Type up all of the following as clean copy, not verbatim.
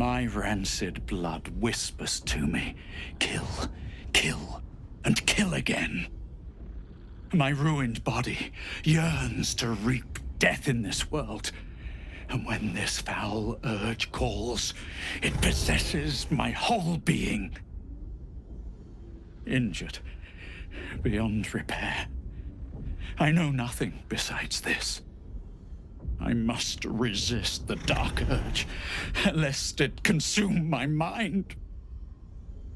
My rancid blood whispers to me, kill, kill, and kill again. My ruined body yearns to reap death in this world. And when this foul urge calls, it possesses my whole being. Injured beyond repair. I know nothing besides this. I must resist the dark urge, lest it consume my mind.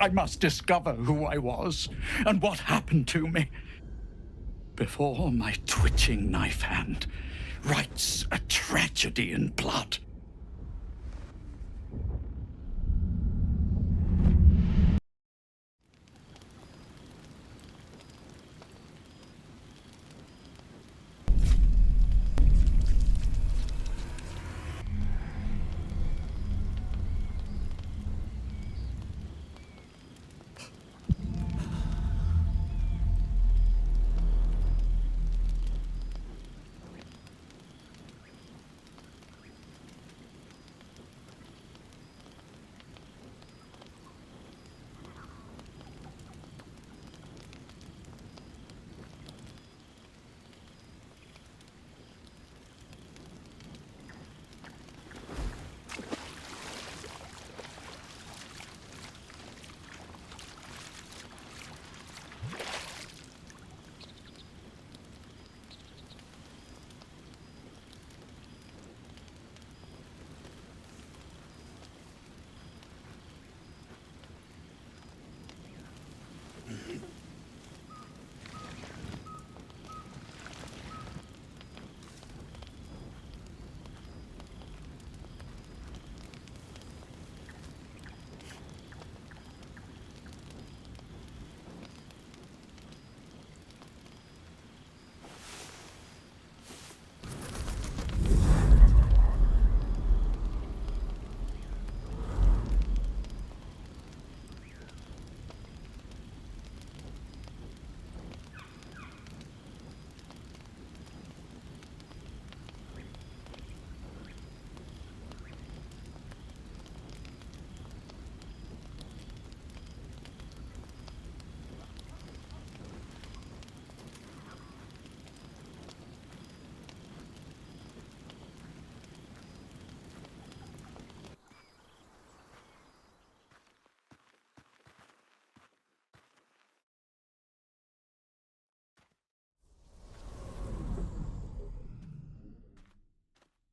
I must discover who I was and what happened to me before my twitching knife hand writes a tragedy in blood.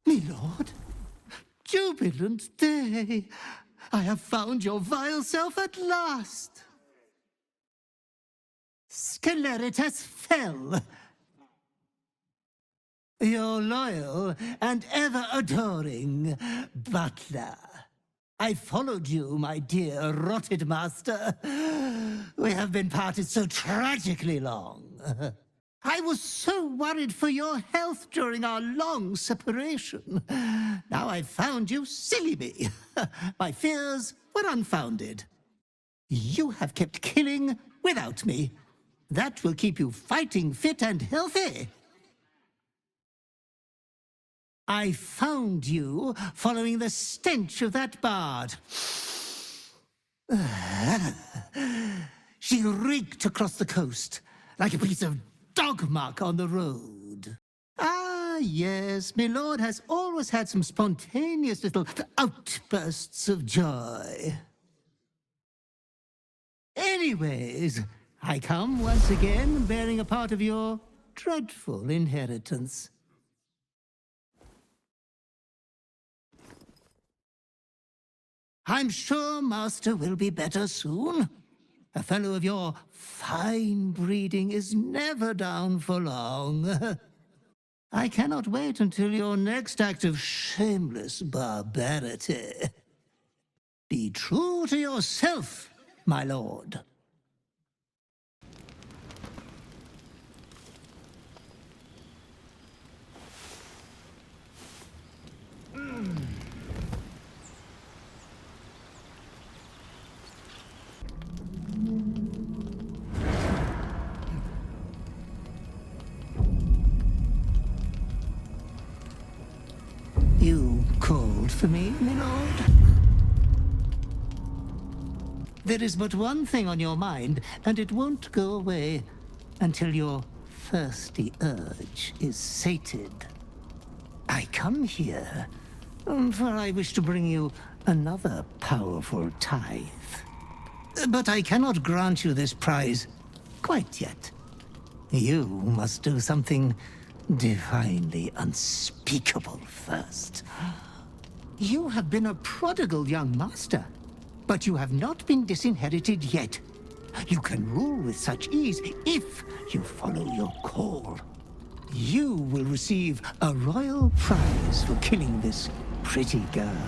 Me lord, jubilant day! I have found your vile self at last! Sceleritas fell. Your loyal and ever-adoring butler. I followed you, my dear rotted master. We have been parted so tragically long. I was so worried for your health during our long separation. Now I've found you, silly me. My fears were unfounded. You have kept killing without me. That will keep you fighting fit and healthy. I found you following the stench of that bard. She reeked across the coast like a piece of dog mark on the road. Ah, yes, my lord has always had some spontaneous little outbursts of joy. Anyways, I come once again bearing a part of your dreadful inheritance. I'm sure Master will be better soon. A fellow of your fine breeding is never down for long. I cannot wait until your next act of shameless barbarity. Be true to yourself, my lord. You called for me, my lord? There is but one thing on your mind, and it won't go away until your thirsty urge is sated. I come here, for I wish to bring you another powerful tithe. But I cannot grant you this prize quite yet. You must do something divinely unspeakable first. You have been a prodigal young master, but you have not been disinherited yet. You can rule with such ease if you follow your call. You will receive a royal prize for killing this pretty girl.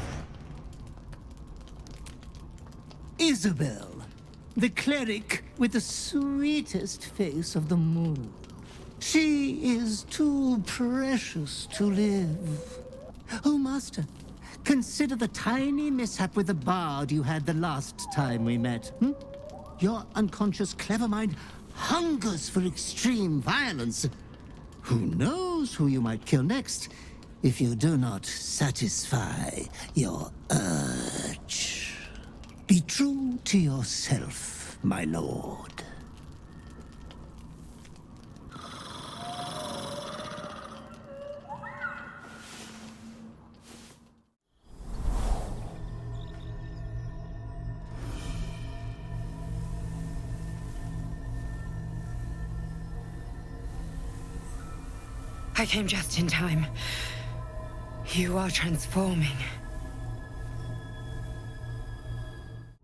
Isabel, the cleric with the sweetest face of them all. She is too precious to live. Oh, Master, consider the tiny mishap with the bard you had the last time we met. Your unconscious clever mind hungers for extreme violence. Who knows who you might kill next if you do not satisfy your urge. Be true to yourself, my lord. I came just in time. You are transforming.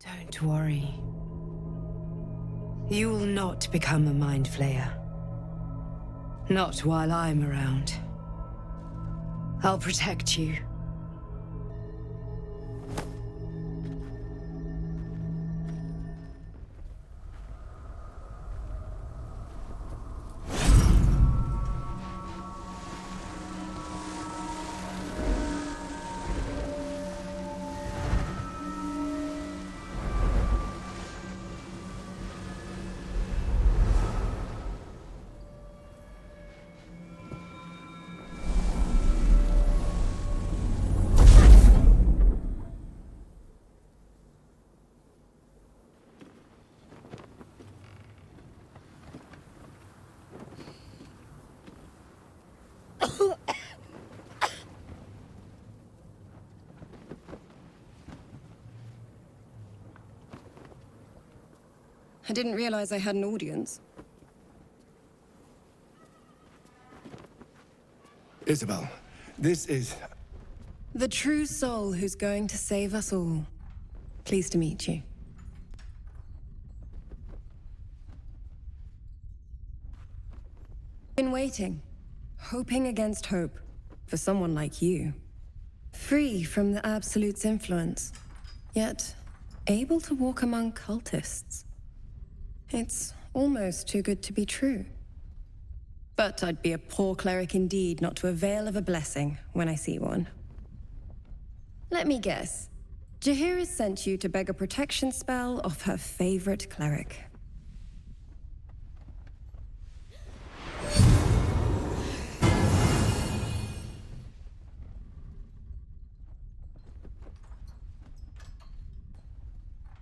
Don't worry. You will not become a mind flayer. Not while I'm around. I'll protect you. I didn't realize I had an audience. Isabel, this is... The true soul who's going to save us all. Pleased to meet you. Been waiting, hoping against hope, for someone like you. Free from the Absolute's influence, yet able to walk among cultists. It's almost too good to be true. But I'd be a poor cleric indeed not to avail of a blessing when I see one. Let me guess. Jaheira sent you to beg a protection spell off her favorite cleric.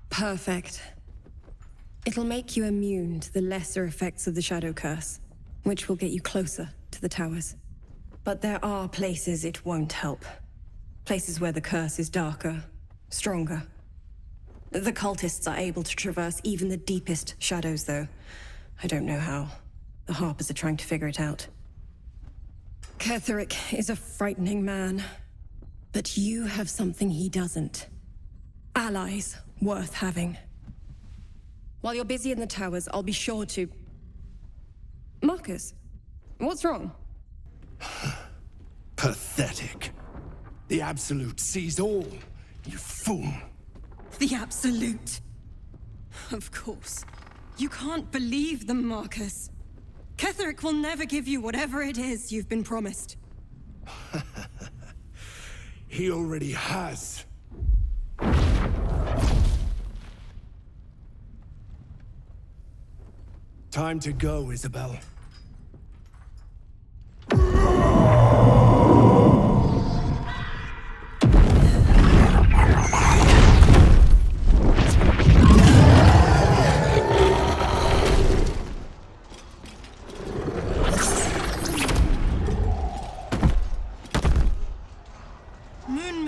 Perfect. It'll make you immune to the lesser effects of the Shadow Curse, which will get you closer to the towers. But there are places it won't help. Places where the curse is darker, stronger. The cultists are able to traverse even the deepest shadows, though. I don't know how. The Harpers are trying to figure it out. Ketheric is a frightening man. But you have something he doesn't. Allies worth having. While you're busy in the towers, I'll be sure to... Marcus, what's wrong? pathetic. The Absolute sees all, you fool. The Absolute. Of course. You can't believe them, Marcus. Ketheric will never give you whatever it is you've been promised. He already has. Time to go, Isabel.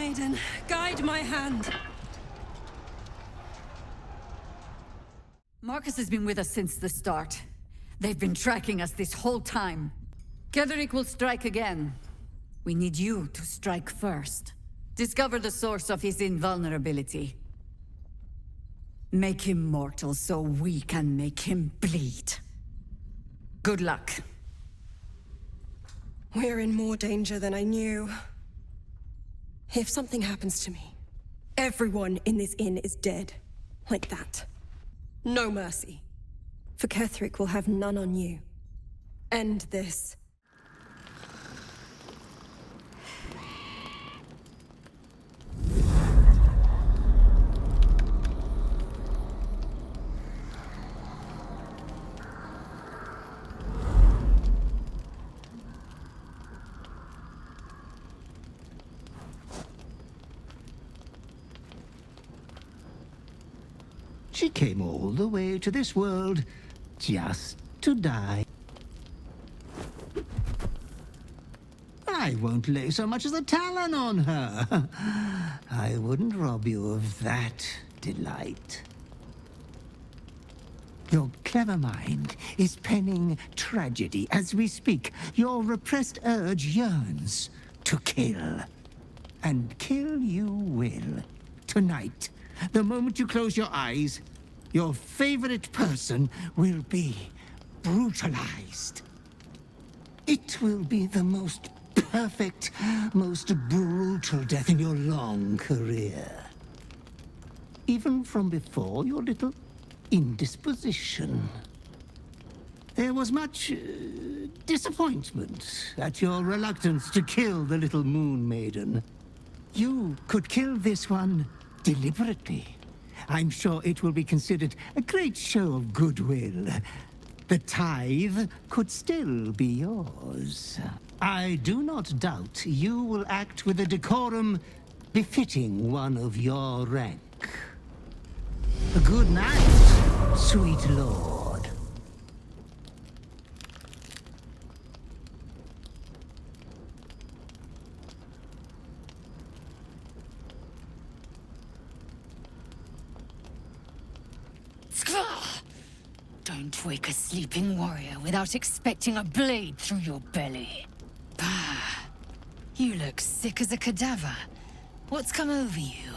Maiden, guide my hand. Marcus has been with us since the start. They've been tracking us this whole time. Ketheric will strike again. We need you to strike first. Discover the source of his invulnerability. Make him mortal so we can make him bleed. Good luck. We're in more danger than I knew. If something happens to me, everyone in this inn is dead. Like that. No mercy. For Ketheric will have none on you. End this. She came all the way to this world just to die. I won't lay so much as a talon on her. I wouldn't rob you of that delight. Your clever mind is penning tragedy as we speak. Your repressed urge yearns to kill. And kill you will. Tonight, the moment you close your eyes, your favorite person will be brutalized. It will be the most perfect, most brutal death in your long career. Even from before your little indisposition. There was much disappointment at your reluctance to kill the little moon maiden. You could kill this one deliberately. I'm sure it will be considered a great show of goodwill. The tithe could still be yours. I do not doubt you will act with a decorum befitting one of your rank. Good night, sweet lord. Don't wake a sleeping warrior without expecting a blade through your belly. Bah, you look sick as a cadaver. What's come over you?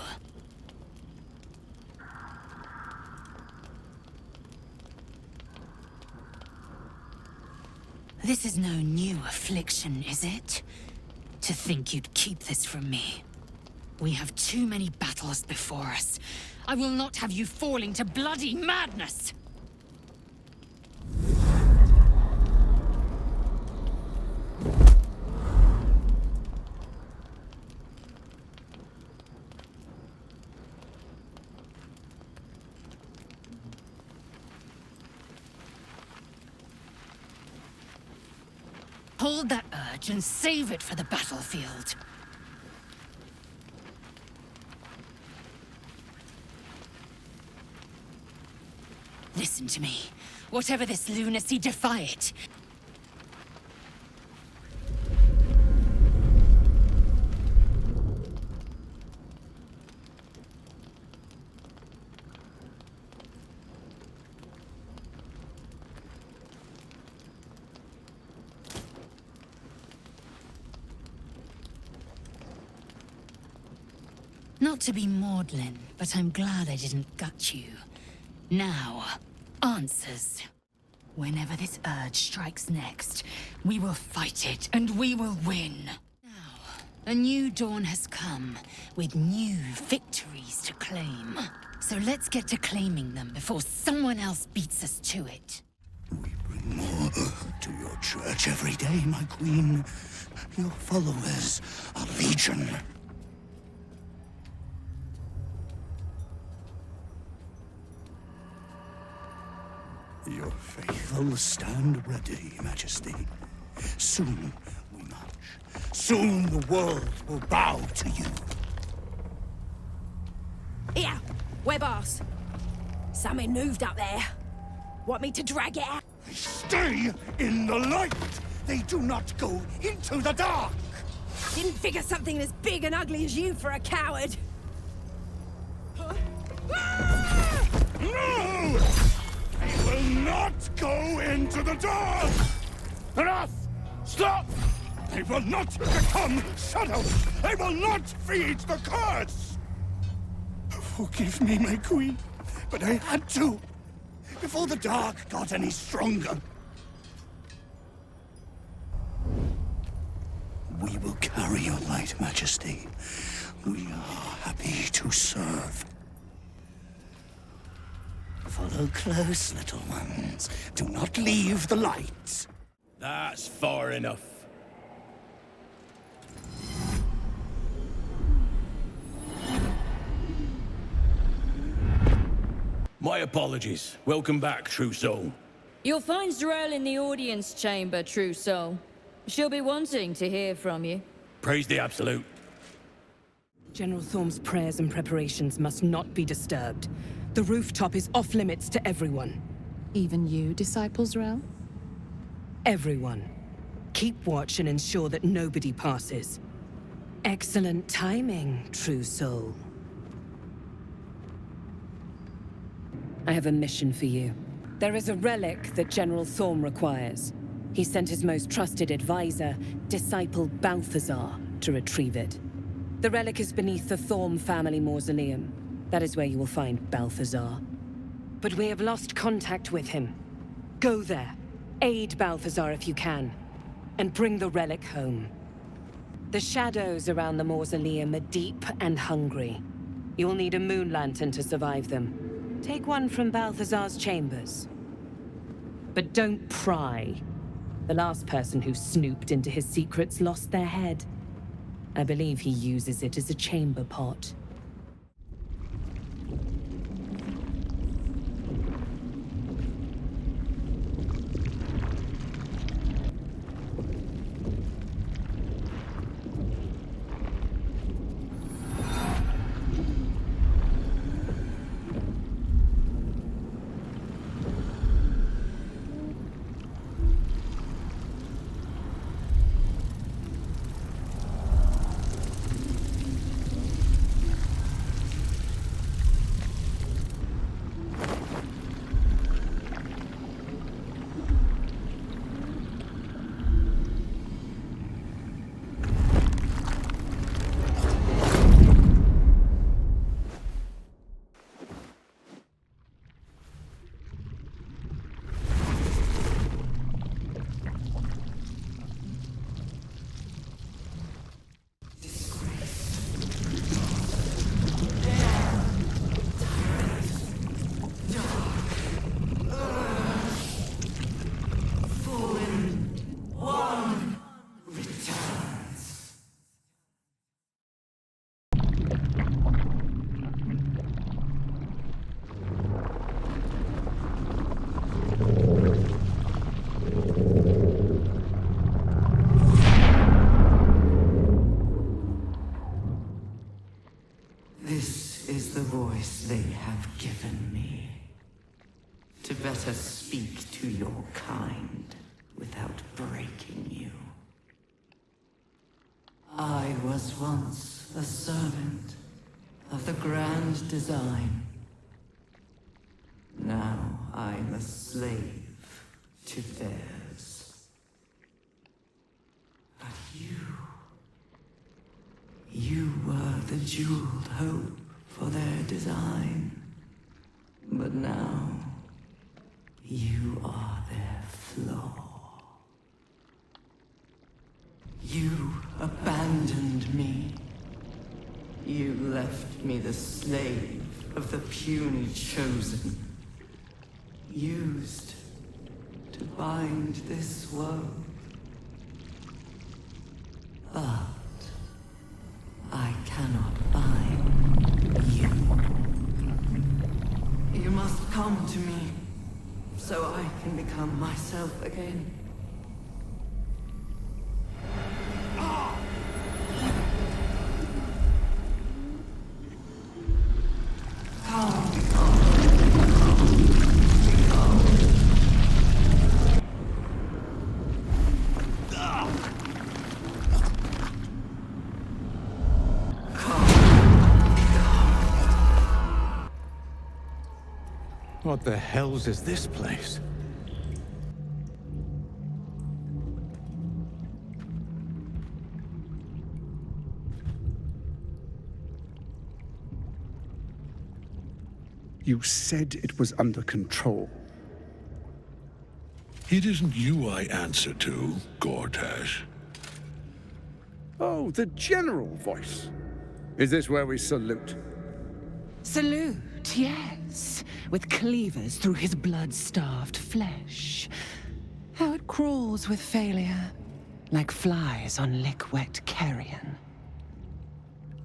This is no new affliction, is it? To think you'd keep this from me. We have too many battles before us. I will not have you falling to bloody madness! Hold that urge and save it for the battlefield. Listen to me. Whatever this lunacy, defy it. Not to be maudlin, but I'm glad I didn't gut you. Now, answers. Whenever this urge strikes next, we will fight it, and we will win. Now, a new dawn has come, with new victories to claim. So let's get to claiming them before someone else beats us to it. We bring more to your church every day, my queen. Your followers are legion. Your faithful stand ready, Majesty. Soon we march. Soon the world will bow to you. Here, we're boss. Something moved up there. Want me to drag it out? Stay in the light! They do not go into the dark! Didn't figure something as big and ugly as you for a coward. No! He will not go into the dark! Enough! Stop! They will not become shadows! They will not feed the curse! Forgive me, my queen, but I had to, before the dark got any stronger. We will carry your light, Majesty. We are happy to serve. Follow close, little ones. Do not leave the light. That's far enough. My apologies. Welcome back, true soul. You'll find Z'rell in the audience chamber, true soul. She'll be wanting to hear from you. Praise the Absolute. General Thorm's prayers and preparations must not be disturbed. The rooftop is off limits to everyone. Even you, Disciple Z'rell? Everyone. Keep watch and ensure that nobody passes. Excellent timing, true soul. I have a mission for you. There is a relic that General Thorm requires. He sent his most trusted advisor, Disciple Balthazar, to retrieve it. The relic is beneath the Thorm family mausoleum. That is where you will find Balthazar. But we have lost contact with him. Go there, aid Balthazar if you can, and bring the relic home. The shadows around the mausoleum are deep and hungry. You'll need a moon lantern to survive them. Take one from Balthazar's chambers. But don't pry. The last person who snooped into his secrets lost their head. I believe he uses it as a chamber pot. This is the voice they have given me. To better speak to your kind without breaking you. I was once a servant of the grand design. Now I'm a slave to theirs. But you were the jeweled hope for their design. But now, you are their flaw. You abandoned me. You left me the slave of the puny chosen. Used to bind this world. But I cannot bind you. You must come to me, so I can become myself again. What the hells is this place? You said it was under control. It isn't you I answer to, Gortash. Oh, the general voice. Is this where we salute? Salute, yes. With cleavers through his blood-starved flesh. How it crawls with failure, like flies on lick-wet carrion.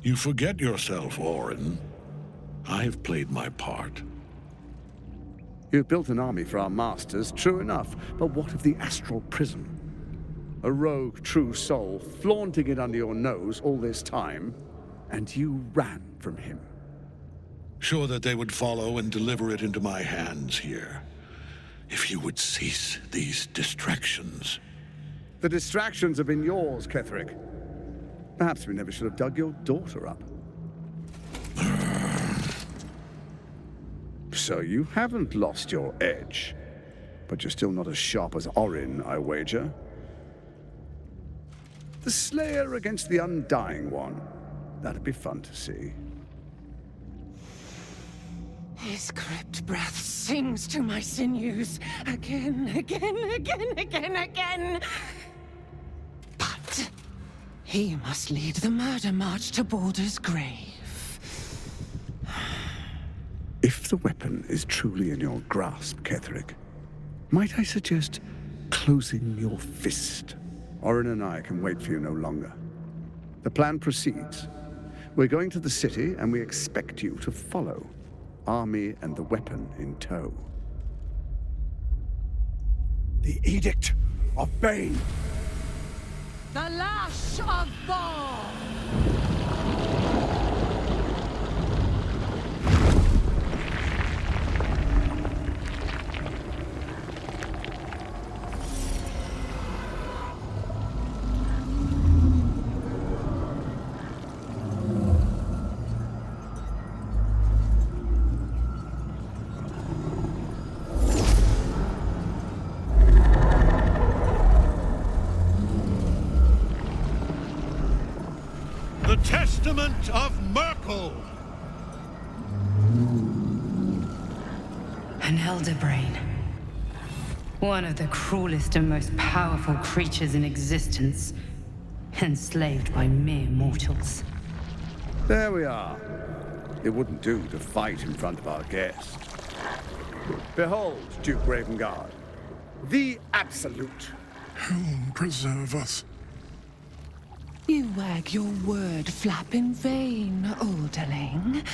You forget yourself, Orin. I have played my part. You've built an army for our masters, true enough. But what of the astral prism? A rogue true soul flaunting it under your nose all this time, and you ran from him. Sure that they would follow and deliver it into my hands here. If you would cease these distractions. The distractions have been yours, Ketherick. Perhaps we never should have dug your daughter up. So you haven't lost your edge. But you're still not as sharp as Orin, I wager. The Slayer against the Undying One. That'd be fun to see. His crypt breath sings to my sinews. Again, again, again, again, again. But he must lead the murder march to Baldur's grave. If the weapon is truly in your grasp, Ketherick, might I suggest closing your fist? Orin and I can wait for you no longer. The plan proceeds. We're going to the city, and we expect you to follow. Army and the weapon in tow. The Edict of Bane! The Lash of Bhaal! Testament of Merkel! An elder brain. One of the cruelest and most powerful creatures in existence. Enslaved by mere mortals. There we are. It wouldn't do to fight in front of our guest. Behold, Duke Ravengard. The Absolute. Whom preserve us? You wag your word flap in vain, olderling.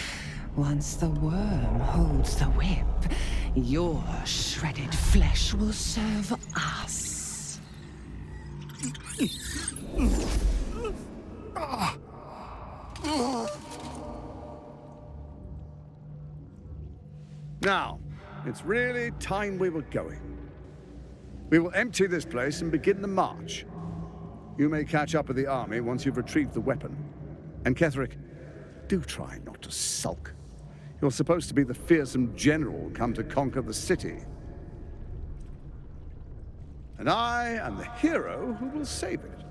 Once the worm holds the whip, your shredded flesh will serve us. Now, it's really time we were going. We will empty this place and begin the march. You may catch up with the army once you've retrieved the weapon. And Ketherick, do try not to sulk. You're supposed to be the fearsome general come to conquer the city. And I am the hero who will save it.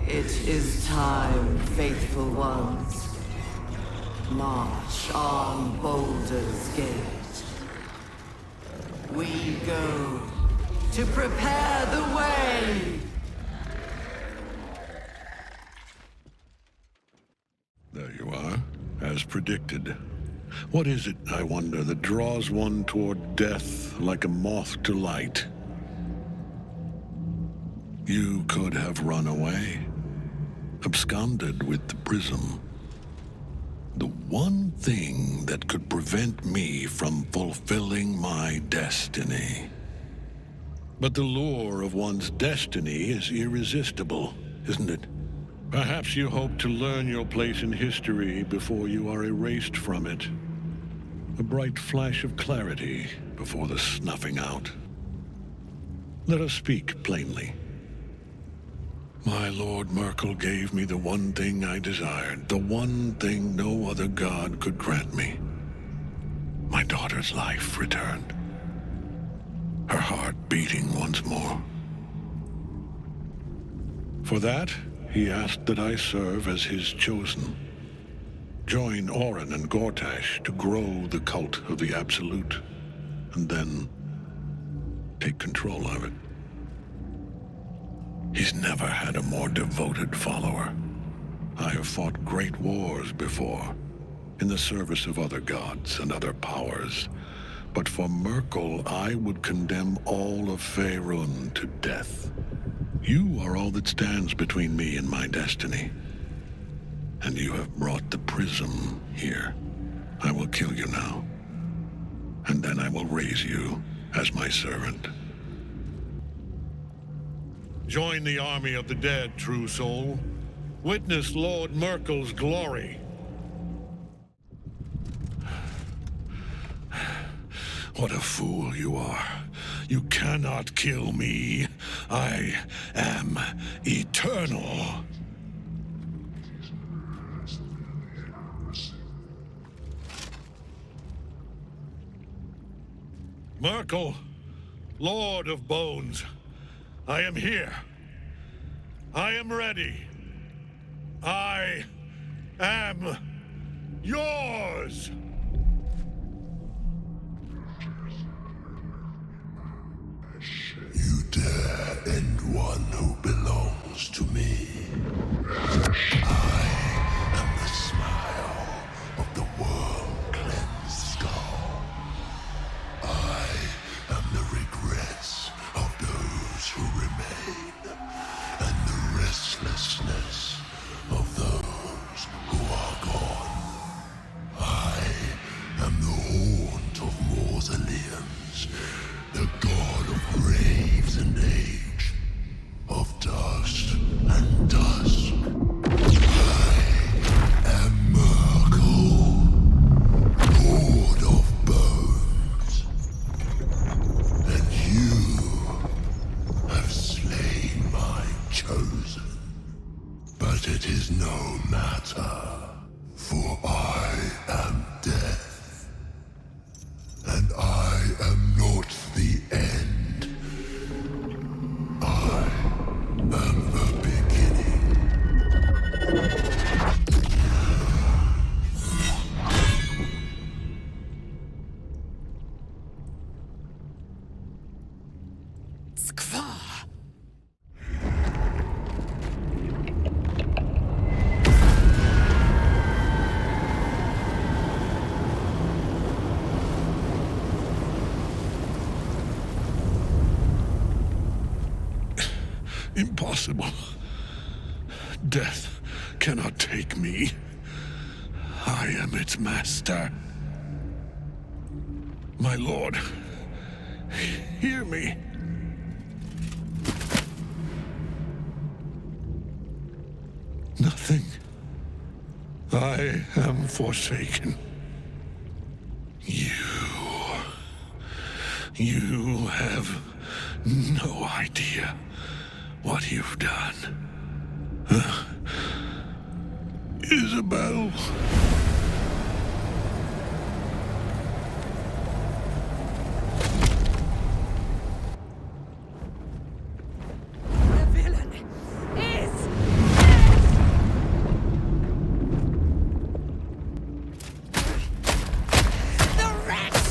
It is time, faithful ones. March on Baldur's Gate. We go to prepare the way! There you are, as predicted. What is it, I wonder, that draws one toward death like a moth to light? You could have run away, absconded with the prism. The one thing that could prevent me from fulfilling my destiny. But the lure of one's destiny is irresistible, isn't it? Perhaps you hope to learn your place in history before you are erased from it. A bright flash of clarity before the snuffing out. Let us speak plainly. My Lord Merkel gave me the one thing I desired, the one thing no other god could grant me. My daughter's life returned. Her heart beating once more. For that, he asked that I serve as his chosen. Join Orin and Gortash to grow the cult of the Absolute, and then take control of it. He's never had a more devoted follower. I have fought great wars before, in the service of other gods and other powers, but for Merkel, I would condemn all of Faerun to death. You are all that stands between me and my destiny. And you have brought the prism here. I will kill you now. And then I will raise you as my servant. Join the army of the dead, true soul. Witness Lord Merkel's glory. What a fool you are. You cannot kill me. I am eternal. Merkel, Lord of Bones, I am here. I am ready. I am yours. You dare end one who belongs to me. I am the smile of the world-cleansed skull. I am the regrets of those who remain, and the restlessness of those who are gone. I am the haunt of mausoleums, the god of graves and age, of dust and dusk. I am Merkel, Lord of Bones. And you have slain my chosen. But it is no matter, for I am death. And I am not the end. I am the beginning. Impossible. Death cannot take me. I am its master. My lord, hear me. Nothing. I am forsaken. You have no idea what you've done. Isabel. The villain is the wretch!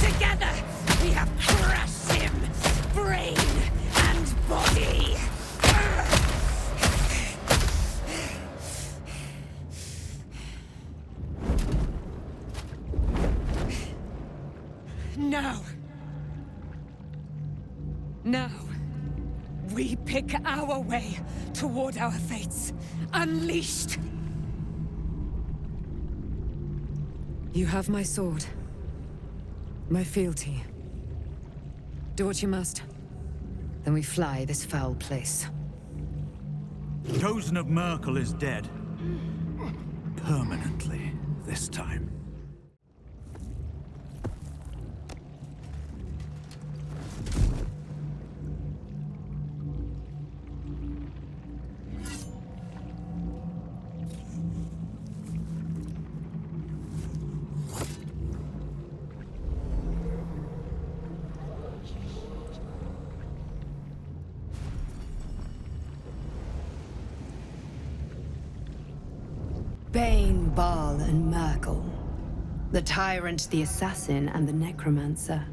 Together, we have crushed him, brain and body. Now, we pick our way toward our fates, unleashed. You have my sword. My fealty. Do what you must. Then we fly this foul place. Chosen of Merkel is dead. Permanently, this time. Bane, Bhaal, and Merkel. The tyrant, the assassin, and the necromancer.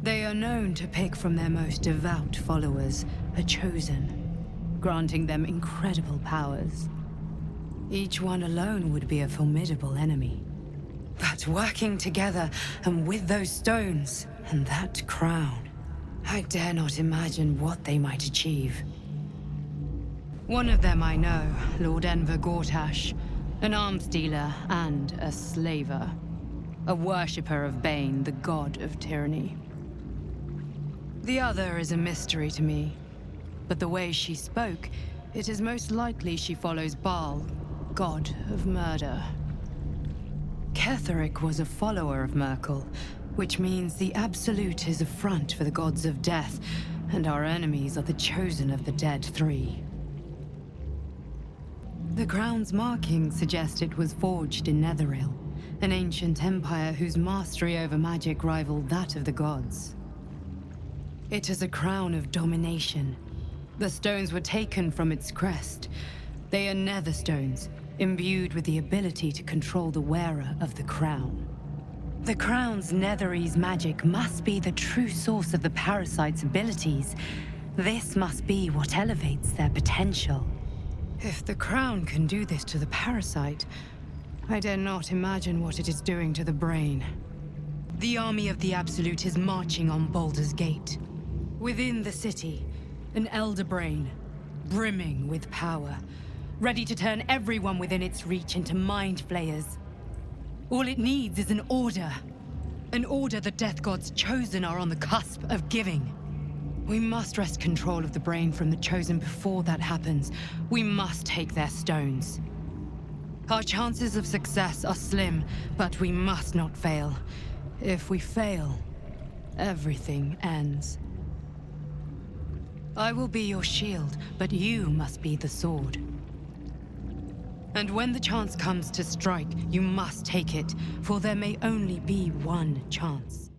They are known to pick from their most devout followers a chosen, granting them incredible powers. Each one alone would be a formidable enemy. But working together, and with those stones, and that crown, I dare not imagine what they might achieve. One of them I know, Lord Enver Gortash, an arms dealer and a slaver. A worshipper of Bane, the god of tyranny. The other is a mystery to me, but the way she spoke, it is most likely she follows Bhaal, god of murder. Ketheric was a follower of Merkel, which means the Absolute is a front for the gods of death, and our enemies are the chosen of the Dead Three. The crown's markings suggest it was forged in Netheril, an ancient empire whose mastery over magic rivaled that of the gods. It is a crown of domination. The stones were taken from its crest. They are nether stones, imbued with the ability to control the wearer of the crown. The crown's Netherese magic must be the true source of the parasite's abilities. This must be what elevates their potential. If the crown can do this to the parasite, I dare not imagine what it is doing to the brain. The army of the Absolute is marching on Baldur's Gate. Within the city, an elder brain, brimming with power, ready to turn everyone within its reach into mind flayers. All it needs is an order. An order the Death God's chosen are on the cusp of giving. We must wrest control of the brain from the chosen before that happens. We must take their stones. Our chances of success are slim, but we must not fail. If we fail, everything ends. I will be your shield, but you must be the sword. And when the chance comes to strike, you must take it, for there may only be one chance.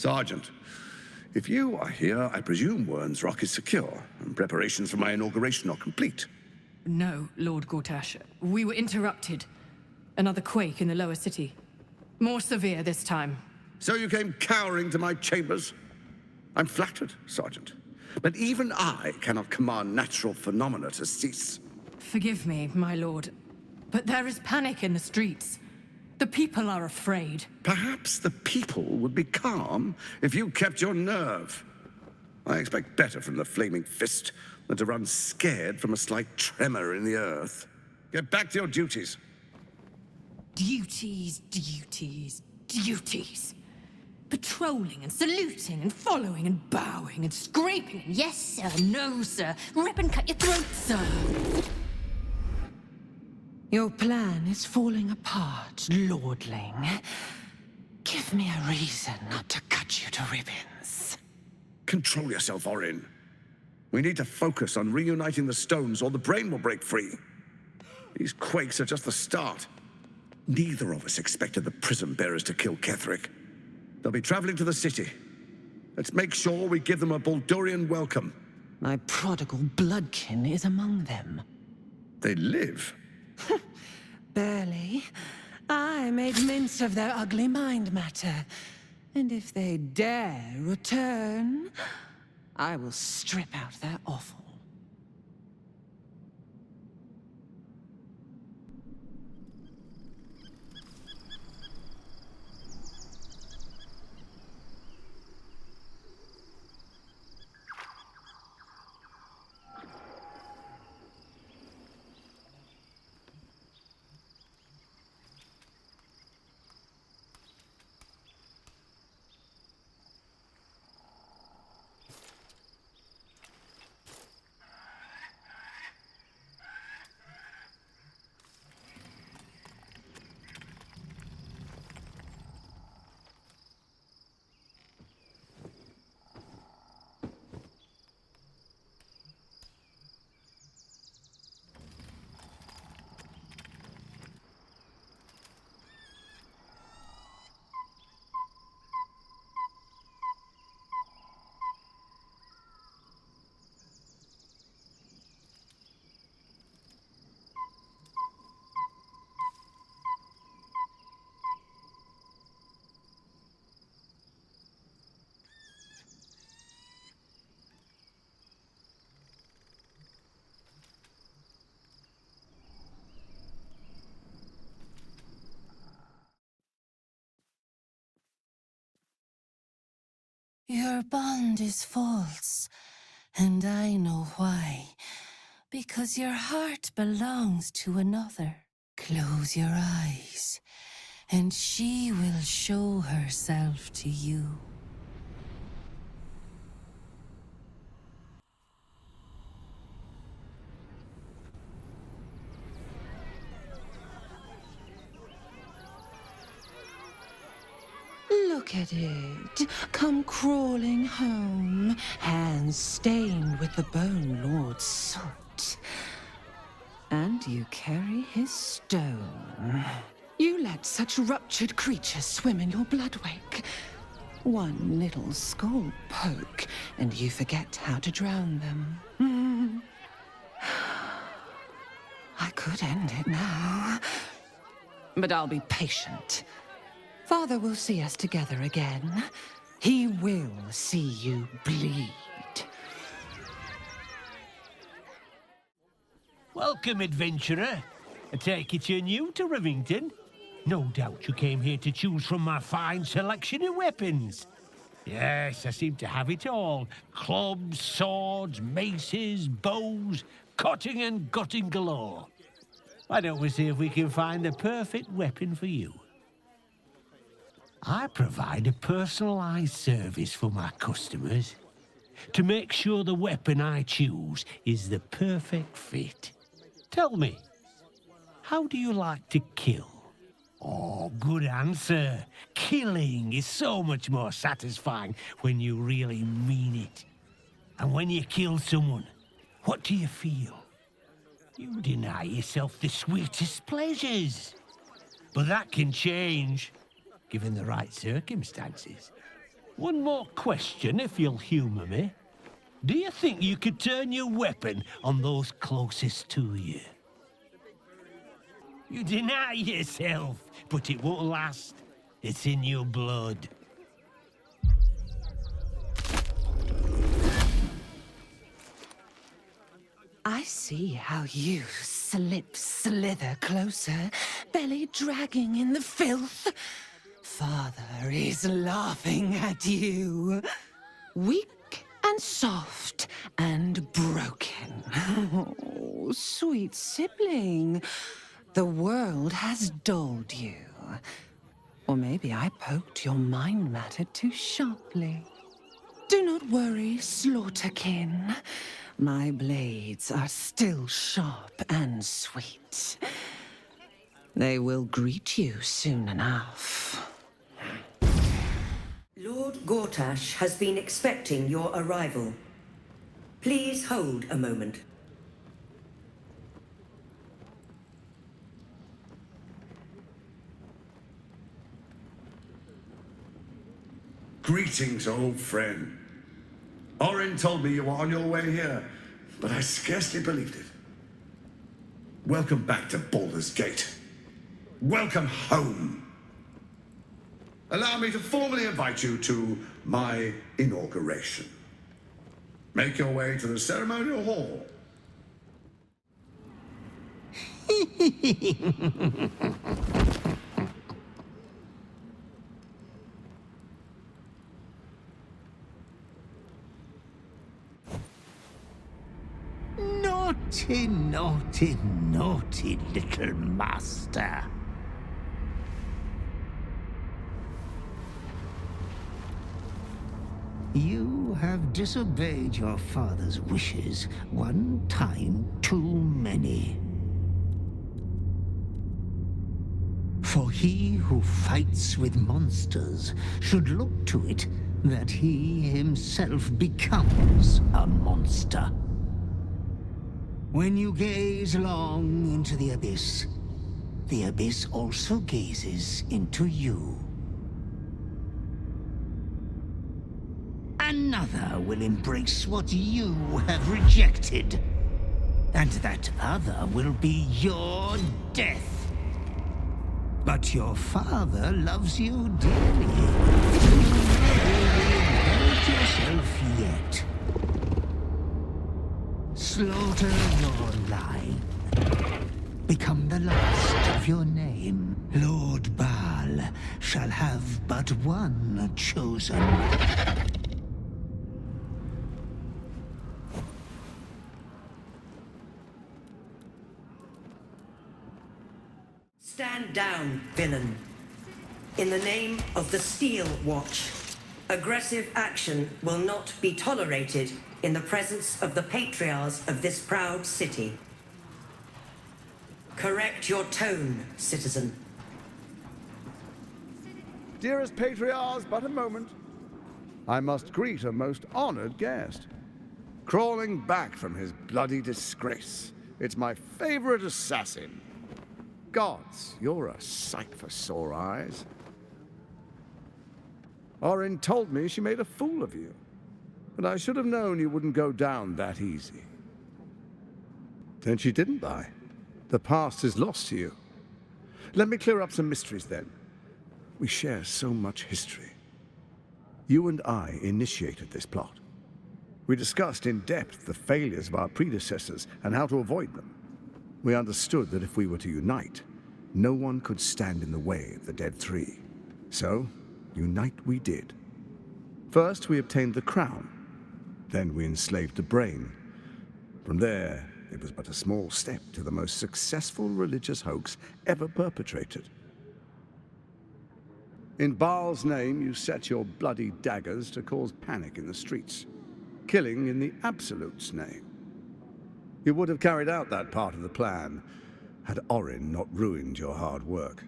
Sergeant, if you are here, I presume Wern's Rock is secure, and preparations for my inauguration are complete. No, Lord Gortash. We were interrupted. Another quake in the lower city. More severe this time. So you came cowering to my chambers? I'm flattered, Sergeant. But even I cannot command natural phenomena to cease. Forgive me, my lord, but there is panic in the streets. The people are afraid. Perhaps the people would be calm if you kept your nerve. I expect better from the Flaming Fist than to run scared from a slight tremor in the earth. Get back to your duties. Duties, duties, duties. Patrolling and saluting and following and bowing and scraping and yes sir, no sir, rip and cut your throat, sir. Your plan is falling apart, lordling. Give me a reason not to cut you to ribbons. Control yourself, Orin. We need to focus on reuniting the stones or the brain will break free. These quakes are just the start. Neither of us expected the prison bearers to kill Ketheric. They'll be traveling to the city. Let's make sure we give them a Baldurian welcome. My prodigal bloodkin is among them. They live? Barely. I made mince of their ugly mind matter. And if they dare return, I will strip out their offal. Your bond is false, and I know why. Because your heart belongs to another. Close your eyes, and she will show herself to you. Look at it, come crawling home, hands stained with the Bone Lord's soot. And you carry his stone. You let such ruptured creatures swim in your blood wake. One little skull poke, and you forget how to drown them. I could end it now, but I'll be patient. Father will see us together again. He will see you bleed. Welcome, adventurer. I take it you're new to Rivington. No doubt you came here to choose from my fine selection of weapons. Yes, I seem to have it all. Clubs, swords, maces, bows, cutting and gutting galore. Why don't we see if we can find the perfect weapon for you? I provide a personalized service for my customers to make sure the weapon I choose is the perfect fit. Tell me, how do you like to kill? Oh, good answer. Killing is so much more satisfying when you really mean it. And when you kill someone, what do you feel? You deny yourself the sweetest pleasures. But that can change, given the right circumstances. One more question, if you'll humor me. Do you think you could turn your weapon on those closest to you? You deny yourself, but it won't last. It's in your blood. I see how you slither closer, belly dragging in the filth. Father is laughing at you. Weak and soft and broken. Oh, sweet sibling. The world has dulled you. Or maybe I poked your mind matter too sharply. Do not worry, slaughterkin. My blades are still sharp and sweet. They will greet you soon enough. Lord Gortash has been expecting your arrival. Please hold a moment. Greetings, old friend. Orin told me you were on your way here, but I scarcely believed it. Welcome back to Baldur's Gate. Welcome home. Allow me to formally invite you to my inauguration. Make your way to the ceremonial hall. Naughty, naughty, naughty little master. You have disobeyed your father's wishes one time too many. For he who fights with monsters should look to it that he himself becomes a monster. When you gaze long into the abyss also gazes into you. Another will embrace what you have rejected. And that other will be your death. But your father loves you dearly. You will hurt yourself yet. Slaughter your line. Become the last of your name. Lord Bhaal shall have but one chosen. Stand down, villain. In the name of the Steel Watch, aggressive action will not be tolerated in the presence of the patriarchs of this proud city. Correct your tone, citizen. Dearest patriarchs, but a moment. I must greet a most honored guest. Crawling back from his bloody disgrace, it's my favorite assassin. Gods, you're a sight for sore eyes. Orin told me she made a fool of you, but I should have known you wouldn't go down that easy. Then she didn't lie. The past is lost to you. Let me clear up some mysteries then. We share so much history. You and I initiated this plot. We discussed in depth the failures of our predecessors and how to avoid them. We understood that if we were to unite, no one could stand in the way of the Dead Three. So, unite we did. First, we obtained the crown. Then we enslaved the brain. From there, it was but a small step to the most successful religious hoax ever perpetrated. In Bhaal's name, you set your bloody daggers to cause panic in the streets, killing in the Absolute's name. You would have carried out that part of the plan had Orin not ruined your hard work.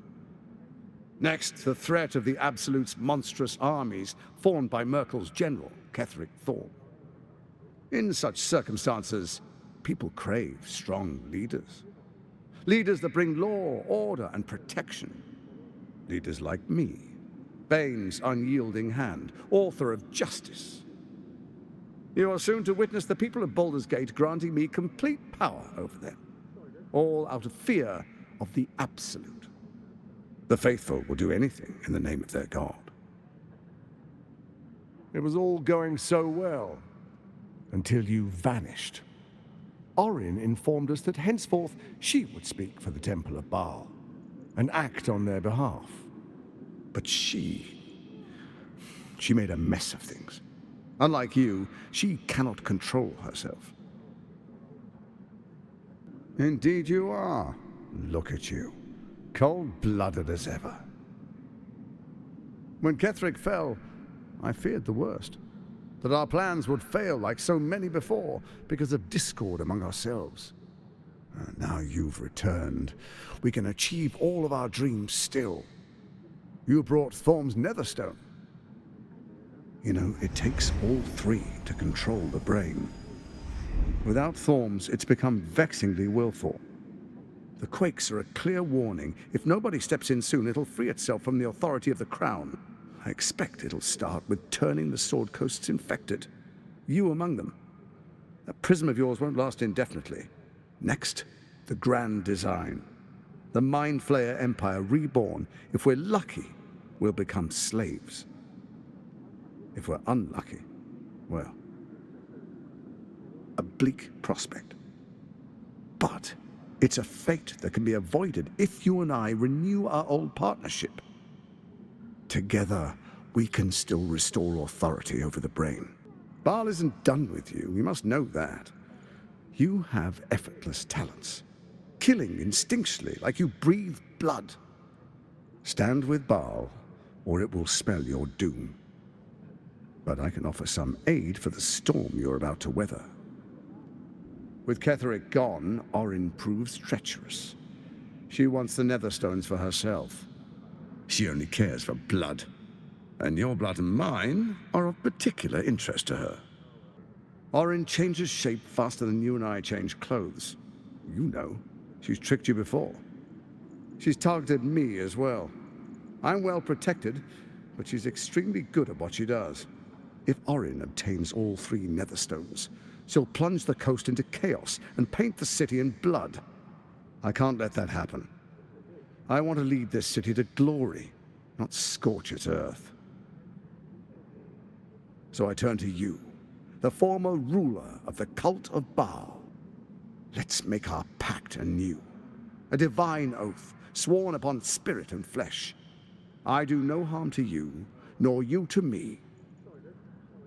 Next, the threat of the Absolute's monstrous armies formed by Merkel's general, Ketheric Thorm. In such circumstances, people crave strong leaders. Leaders that bring law, order, and protection. Leaders like me, Bane's unyielding hand, author of justice. You are soon to witness the people of Baldur's Gate granting me complete power over them, all out of fear of the Absolute. The faithful will do anything in the name of their god. It was all going so well, until you vanished. Orin informed us that henceforth she would speak for the Temple of Bhaal, and act on their behalf. But she made a mess of things. Unlike you, she cannot control herself. Indeed you are. Look at you. Cold-blooded as ever. When Ketheric fell, I feared the worst. That our plans would fail like so many before, because of discord among ourselves. Now you've returned. We can achieve all of our dreams still. You brought Thorm's Netherstone. You know, it takes all three to control the brain. Without Thorm's, it's become vexingly willful. The quakes are a clear warning. If nobody steps in soon, it'll free itself from the authority of the Crown. I expect it'll start with turning the Sword Coasts infected. You among them. That prism of yours won't last indefinitely. Next, the grand design. The Mind Flayer Empire reborn. If we're lucky, we'll become slaves. If we're unlucky, well, a bleak prospect. But it's a fate that can be avoided if you and I renew our old partnership. Together, we can still restore authority over the brain. Bhaal isn't done with you, you must know that. You have effortless talents, killing instinctually like you breathe blood. Stand with Bhaal, or it will spell your doom. But I can offer some aid for the storm you're about to weather. With Ketheric gone, Orin proves treacherous. She wants the Netherstones for herself. She only cares for blood. And your blood and mine are of particular interest to her. Orin changes shape faster than you and I change clothes. You know, she's tricked you before. She's targeted me as well. I'm well protected, but she's extremely good at what she does. If Orin obtains all three Netherstones, she'll plunge the coast into chaos and paint the city in blood. I can't let that happen. I want to lead this city to glory, not scorch its earth. So I turn to you, the former ruler of the cult of Bhaal. Let's make our pact anew, a divine oath sworn upon spirit and flesh. I do no harm to you, nor you to me.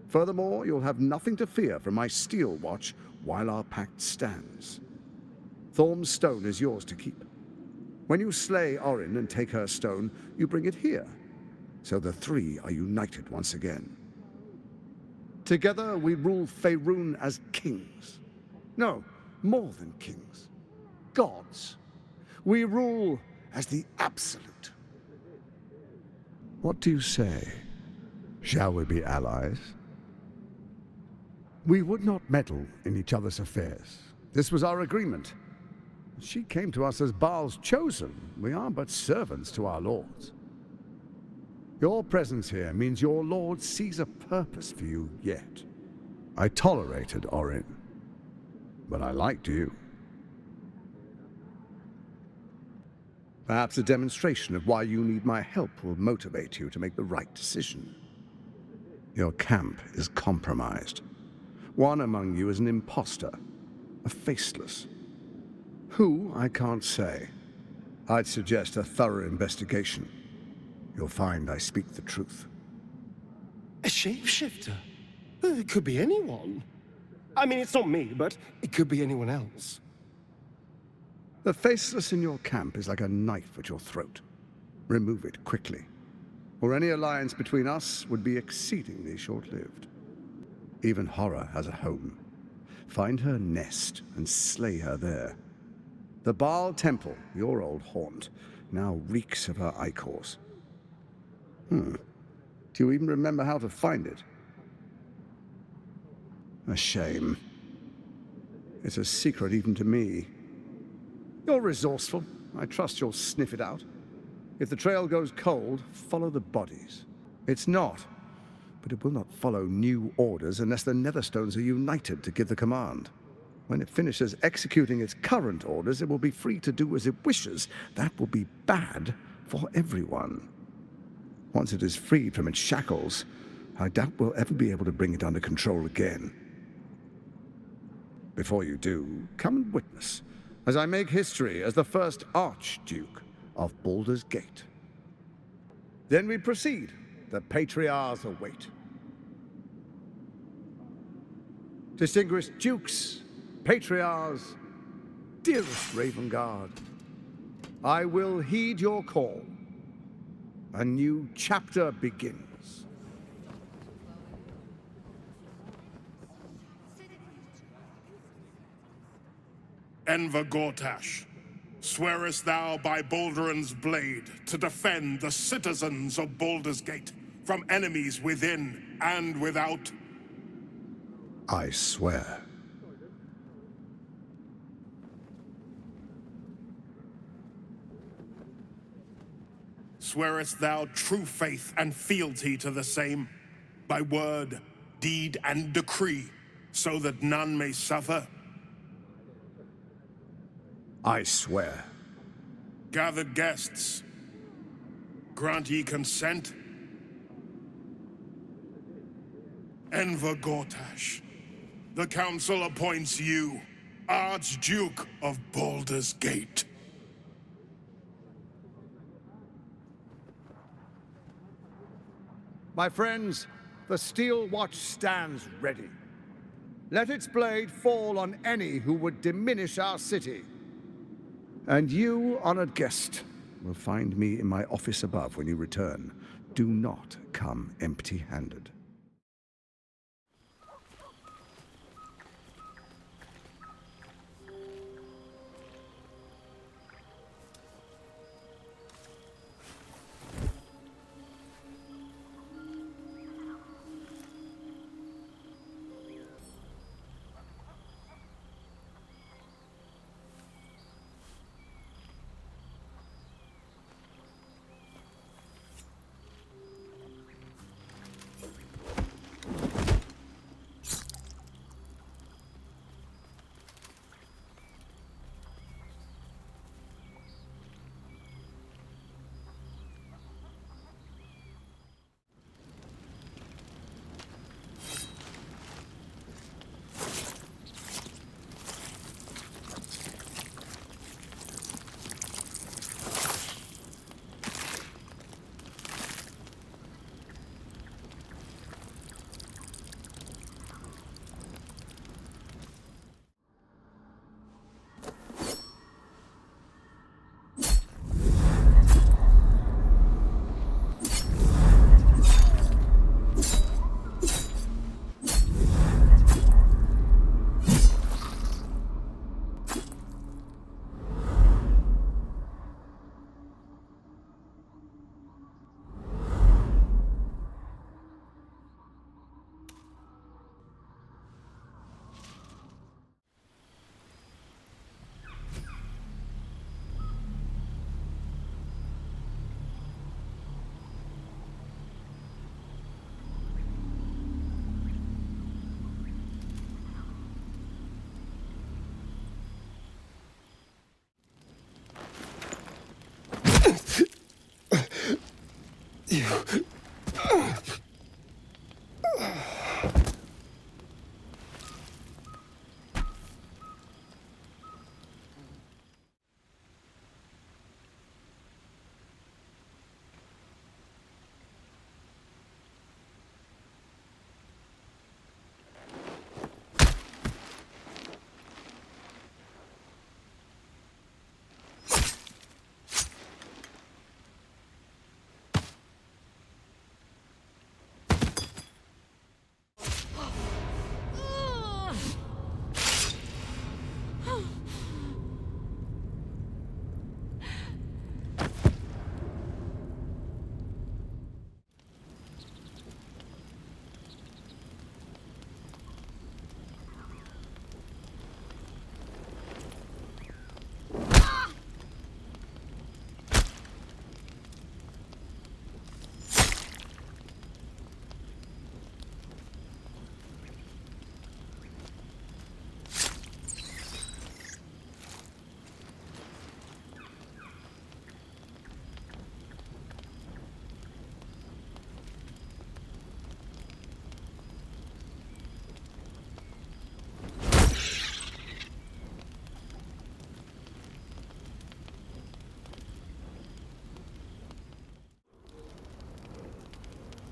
Furthermore, you'll have nothing to fear from my Steel Watch while our pact stands. Thorm's stone is yours to keep. When you slay Orin and take her stone, you bring it here. So the three are united once again. Together we rule Faerun as kings. No, more than kings. Gods. We rule as the Absolute. What do you say? Shall we be allies? We would not meddle in each other's affairs. This was our agreement. She came to us as Bhaal's chosen. We are but servants to our lords. Your presence here means your lord sees a purpose for you yet. I tolerated Orin, but I liked you. Perhaps a demonstration of why you need my help will motivate you to make the right decision. Your camp is compromised. One among you is an imposter, a faceless. Who, I can't say. I'd suggest a thorough investigation. You'll find I speak the truth. A shapeshifter? It could be anyone. I mean, it's not me, but it could be anyone else. The faceless in your camp is like a knife at your throat. Remove it quickly, or any alliance between us would be exceedingly short-lived. Even horror has a home. Find her nest and slay her there. The Bhaal Temple, your old haunt, now reeks of her ichors. Do you even remember how to find it? A shame. It's a secret even to me. You're resourceful. I trust you'll sniff it out. If the trail goes cold, follow the bodies. It's not, but it will not follow new orders unless the Netherstones are united to give the command. When it finishes executing its current orders, it will be free to do as it wishes. That will be bad for everyone. Once it is freed from its shackles, I doubt we'll ever be able to bring it under control again. Before you do, come and witness, as I make history as the first Archduke of Baldur's Gate. Then we proceed. The Patriarchs await. Distinguished Dukes, Patriarchs, dearest Ravengard, I will heed your call. A new chapter begins. Enver Gortash, swearest thou by Balduran's blade to defend the citizens of Baldur's Gate from enemies within and without? I swear. Swearest thou true faith and fealty to the same, by word, deed, and decree, so that none may suffer? I swear. Gathered guests, grant ye consent? Enver Gortash, the Council appoints you Archduke of Baldur's Gate. My friends, the Steel Watch stands ready. Let its blade fall on any who would diminish our city. And you, honored guest, will find me in my office above when you return. Do not come empty-handed.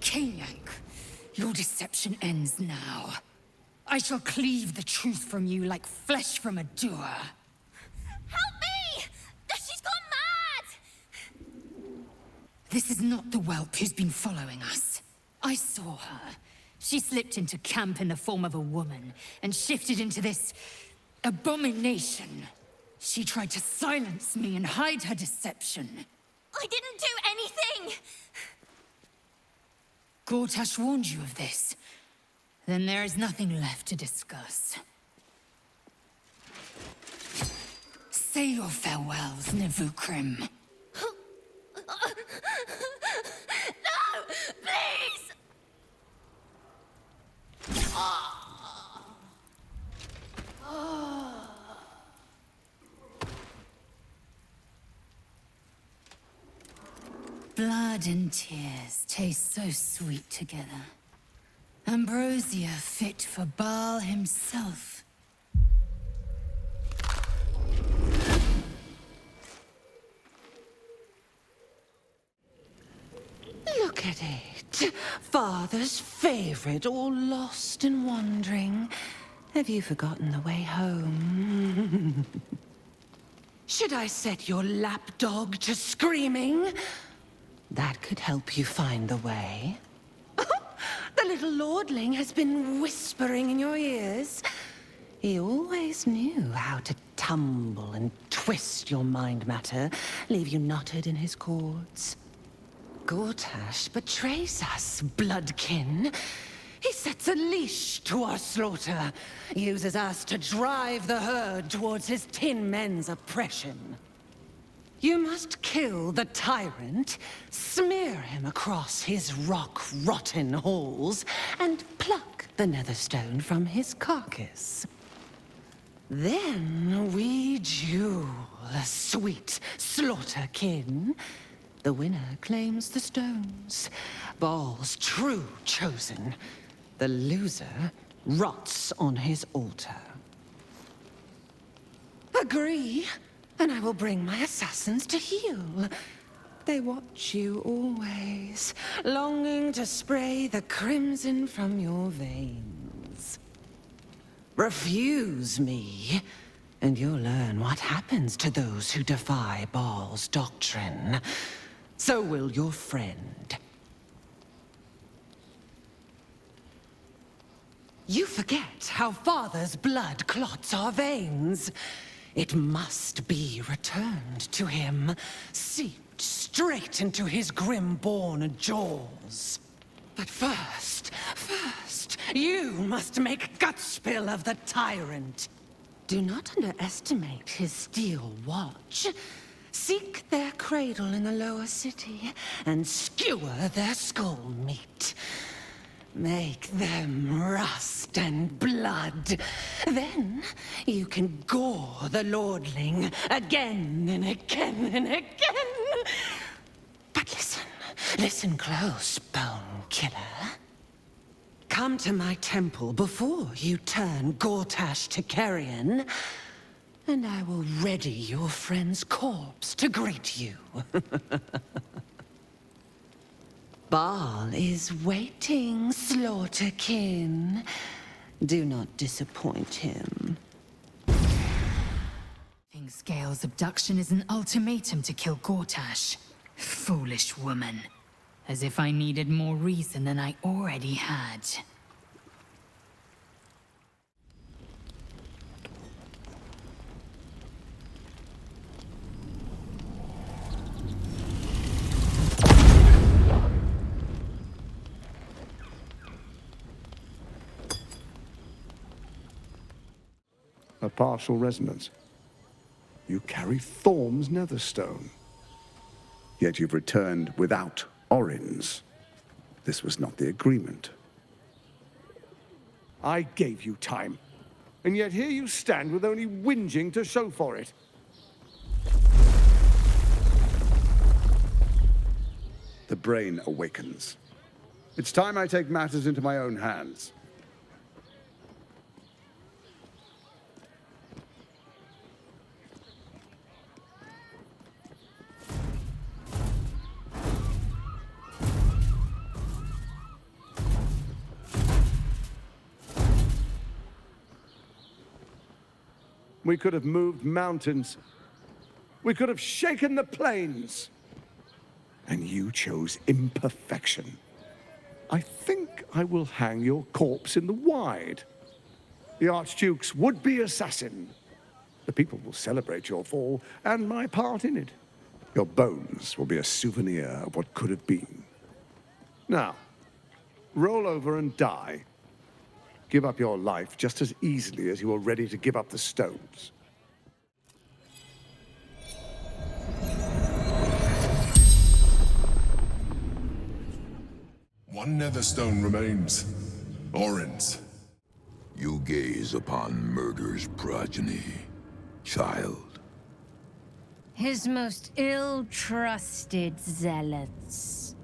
Kayank, your deception ends now. I shall cleave the truth from you like flesh from a doer. Help me! She's gone mad! This is not the whelp who's been following us. I saw her. She slipped into camp in the form of a woman and shifted into this abomination. She tried to silence me and hide her deception. I didn't do anything! Gortash warned you of this. Then there is nothing left to discuss. Say your farewells, Nevukrim. No! Please! Blood and tears taste so sweet together. Ambrosia fit for Bhaal himself. Look at it. Father's favorite, all lost and wandering. Have you forgotten the way home? Should I set your lapdog to screaming? That could help you find the way. The little lordling has been whispering in your ears. He always knew how to tumble and twist your mind matter, leave you knotted in his cords. Gortash betrays us, bloodkin. He sets a leash to our slaughter, uses us to drive the herd towards his tin men's oppression. You must kill the tyrant, smear him across his rock-rotten halls, and pluck the netherstone from his carcass. Then we duel, sweet slaughterkin. The winner claims the stones, Bhaal's true chosen. The loser rots on his altar. Agree, and I will bring my assassins to heal. They watch you always, longing to spray the crimson from your veins. Refuse me, and you'll learn what happens to those who defy Bhaal's doctrine. So will your friend. You forget how Father's blood clots our veins. It must be returned to him, seeped straight into his grim-born jaws. But first, you must make gutspill of the tyrant. Do not underestimate his steel watch. Seek their cradle in the lower city and skewer their skull meat. Make them rust and blood. Then you can gore the lordling again and again and again. But listen, Listen close, Bone Killer. Come to my temple before you turn Gortash to carrion, and I will ready your friend's corpse to greet you. Bhaal is waiting, Slaughterkin. Do not disappoint him. Think Scale's abduction is an ultimatum to kill Gortash. Foolish woman. As if I needed more reason than I already had. A partial resonance. You carry Thorm's netherstone. Yet you've returned without Orins. This was not the agreement. I gave you time, and yet here you stand with only whinging to show for it. The brain awakens. It's time I take matters into my own hands. We could have moved mountains. We could have shaken the plains. And you chose imperfection. I think I will hang your corpse in the wide. The Archduke's would-be assassin. The people will celebrate your fall and my part in it. Your bones will be a souvenir of what could have been. Now, roll over and die. Give up your life just as easily as you were ready to give up the stones. One netherstone remains. Orins. You gaze upon murder's progeny, child. His most ill-trusted zealots.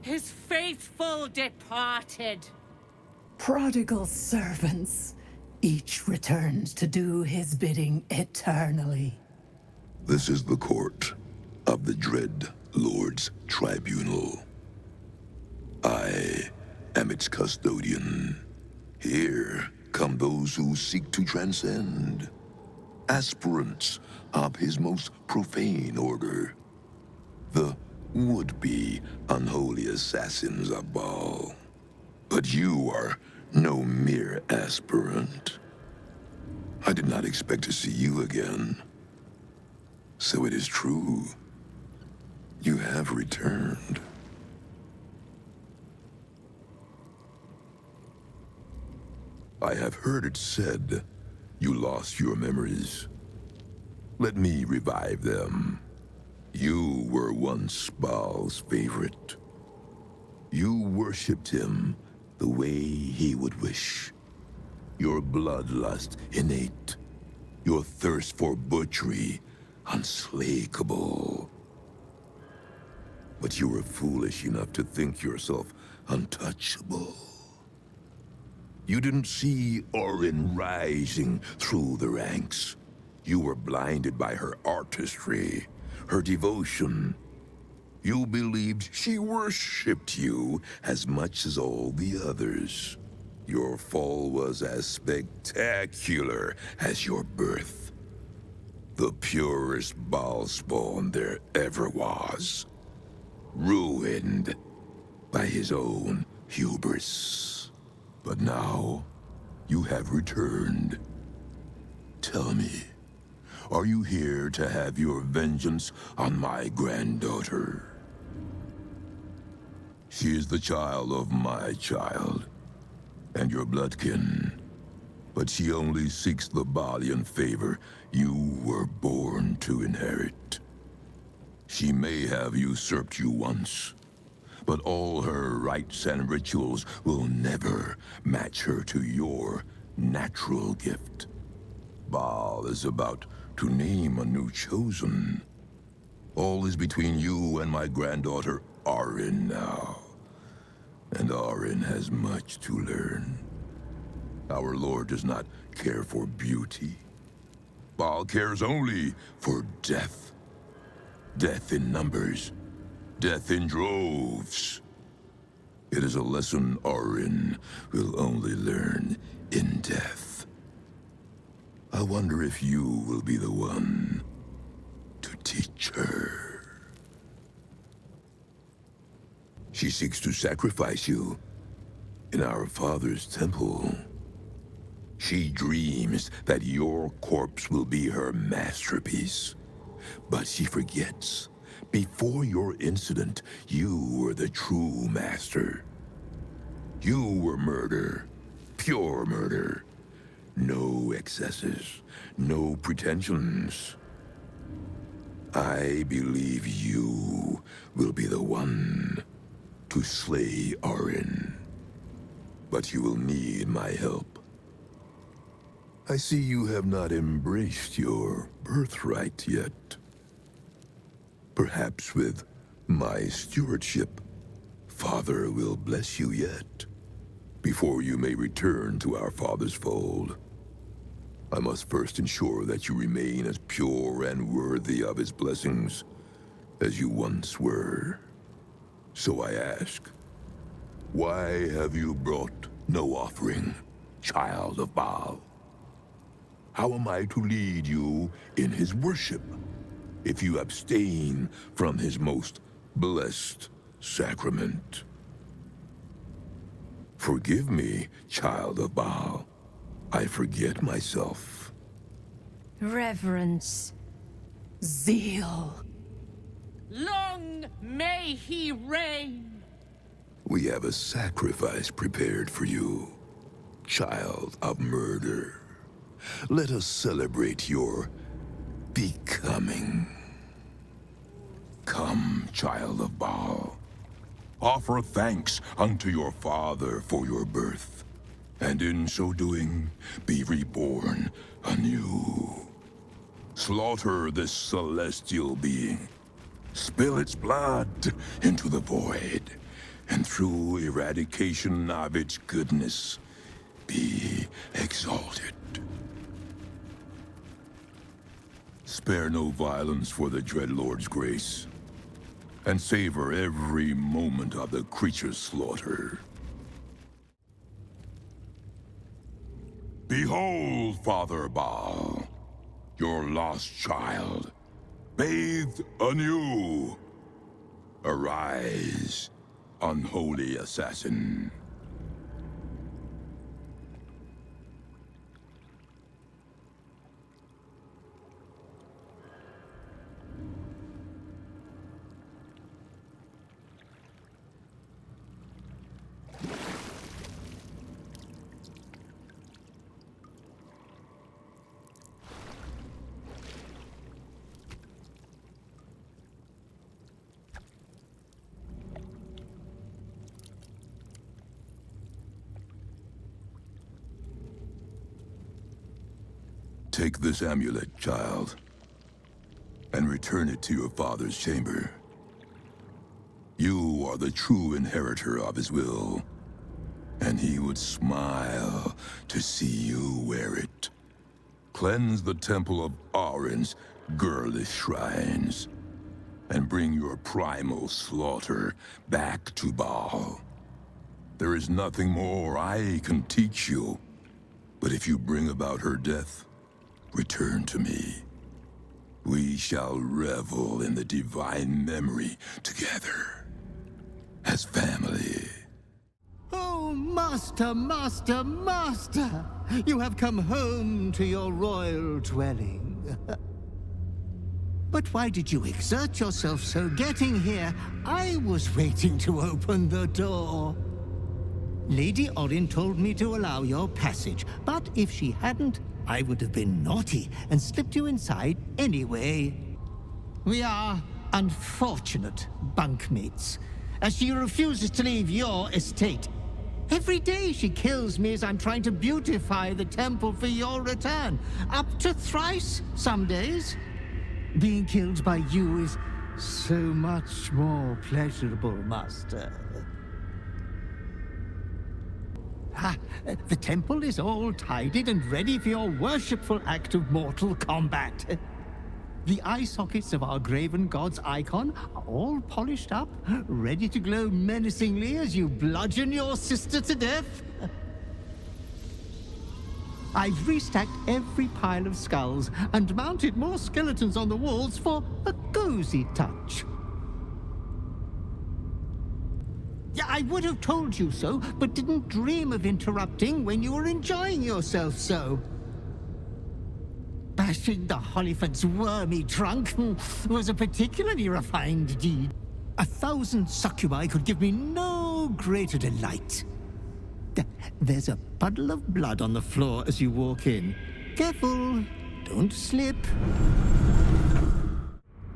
His faithful departed. Prodigal servants, each returns to do his bidding eternally. This is the court of the Dread Lord's Tribunal. I am its custodian. Here come those who seek to transcend, aspirants of his most profane order, the would-be unholy assassins of Bhaal. But you are no mere aspirant. I did not expect to see you again. So it is true. You have returned. I have heard it said you lost your memories. Let me revive them. You were once Bhaal's favorite. You worshipped him the way he would wish. Your bloodlust innate. Your thirst for butchery unslakable. But you were foolish enough to think yourself untouchable. You didn't see Orin rising through the ranks. You were blinded by her artistry, her devotion. You believed she worshipped you as much as all the others. Your fall was as spectacular as your birth. The purest Bhaal spawn there ever was. Ruined by his own hubris. But now, you have returned. Tell me, are you here to have your vengeance on my granddaughter? She is the child of my child, and your bloodkin. But she only seeks the Bhaalian favor you were born to inherit. She may have usurped you once, but all her rites and rituals will never match her to your natural gift. Bhaal is about to name a new chosen. All is between you and my granddaughter Arin now. And Arin has much to learn. Our Lord does not care for beauty. Bhaal cares only for death. Death in numbers. Death in droves. It is a lesson Arin will only learn in death. I wonder if you will be the one to teach her. She seeks to sacrifice you in our father's temple. She dreams that your corpse will be her masterpiece. But she forgets, before your incident, you were the true master. You were murder, pure murder. No excesses, no pretensions. I believe you will be the one to slay Arin. But you will need my help. I see you have not embraced your birthright yet. Perhaps with my stewardship, Father will bless you yet, before you may return to our Father's fold. I must first ensure that you remain as pure and worthy of his blessings as you once were. So I ask, why have you brought no offering, child of Bhaal? How am I to lead you in his worship if you abstain from his most blessed sacrament? Forgive me, child of Bhaal. I forget myself. Reverence. Zeal. Long may he reign! We have a sacrifice prepared for you, child of murder. Let us celebrate your becoming. Come, child of Bhaal. Offer thanks unto your father for your birth, and in so doing, be reborn anew. Slaughter this celestial being. Spill its blood into the void, and through eradication of its goodness, be exalted. Spare no violence for the Dreadlord's grace, and savor every moment of the creature's slaughter. Behold, Father Bhaal, your lost child, bathed anew. Arise, unholy assassin. Take this amulet, child, and return it to your father's chamber. You are the true inheritor of his will, and he would smile to see you wear it. Cleanse the temple of Arin's girlish shrines, and bring your primal slaughter back to Bhaal. There is nothing more I can teach you, but if you bring about her death, return to me. We shall revel in the divine memory together, as family. Oh, Master, Master, Master! You have come home to your royal dwelling. But why did you exert yourself so getting here? I was waiting to open the door. Lady Orin told me to allow your passage, but if she hadn't, I would have been naughty and slipped you inside anyway. We are unfortunate bunkmates, as she refuses to leave your estate. Every day she kills me as I'm trying to beautify the temple for your return. Up to thrice some days. Being killed by you is So much more pleasurable, Master. Ah, the temple is all tidied and ready for your worshipful act of mortal combat. The eye sockets of our graven god's icon are all polished up, ready to glow menacingly as you bludgeon your sister to death. I've restacked every pile of skulls and mounted more skeletons on the walls for a cozy touch. Yeah, I would have told you so, but didn't dream of interrupting when you were enjoying yourself so. Bashing the Hollyphant's wormy trunk was a particularly refined deed. 1,000 succubi could give me no greater delight. There's a puddle of blood on the floor as you walk in. Careful, don't slip.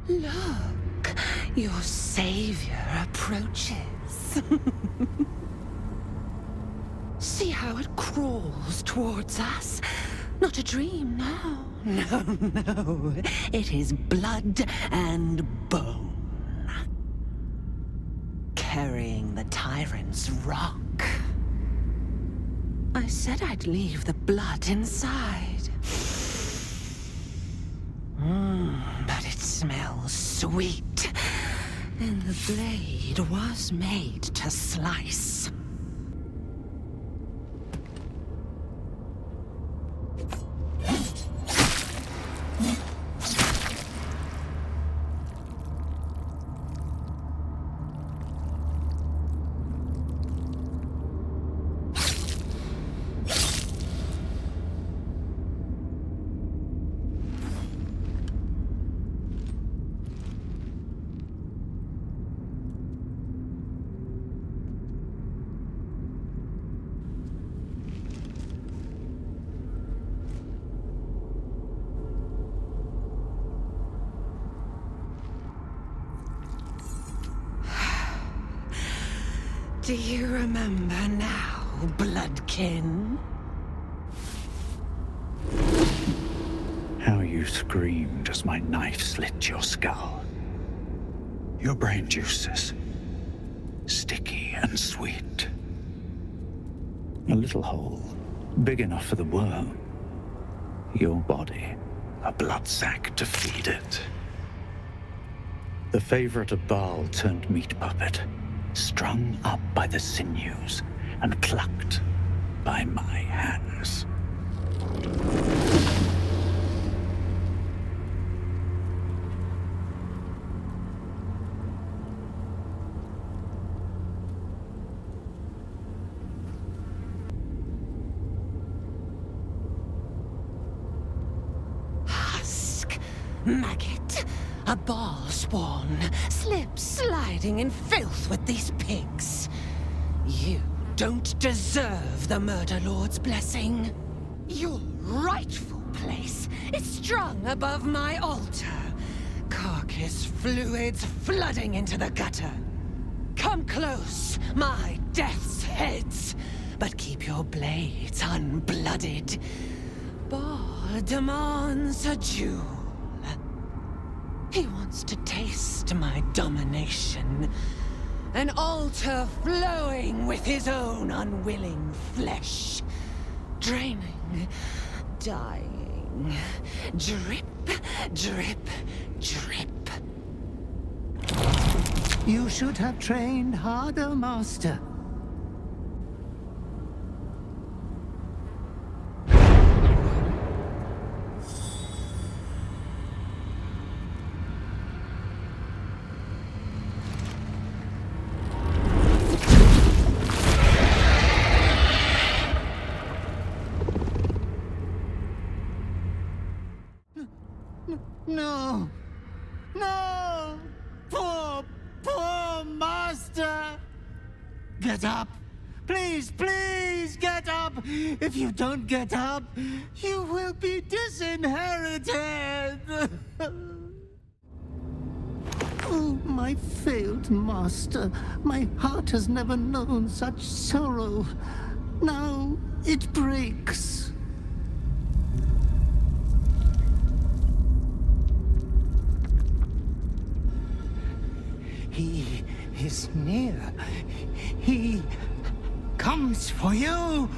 Look, your savior approaches. See how it crawls towards us? Not a dream now. No. It is blood and bone. Carrying the tyrant's rock. I said I'd leave the blood inside. But it smells sweet. And the blade was made to slice. Do you remember now, Bloodkin? How you screamed as my knife slit your skull. Your brain juices, sticky and sweet. A little hole, big enough for the worm. Your body, a blood sack to feed it. The favorite of Bhaal turned meat puppet, strung up by the sinews and plucked by my hands. Husk, maggot, a ball spawn, sliding in filth with these pigs. You don't deserve the Murder Lord's blessing. Your rightful place is strung above my altar. Carcass fluids flooding into the gutter. Come close, my death's heads, but keep your blades unblooded. Bhaal demands a jewel. He wants to taste my domination. An altar flowing with his own unwilling flesh. Draining, dying. Drip, drip, drip. You should have trained harder, Master. No! No! Poor Master! Get up! Please, please get up! If you don't get up, you will be disinherited! Oh, my failed Master. My heart has never known such sorrow. Now it breaks. is near. He comes for you.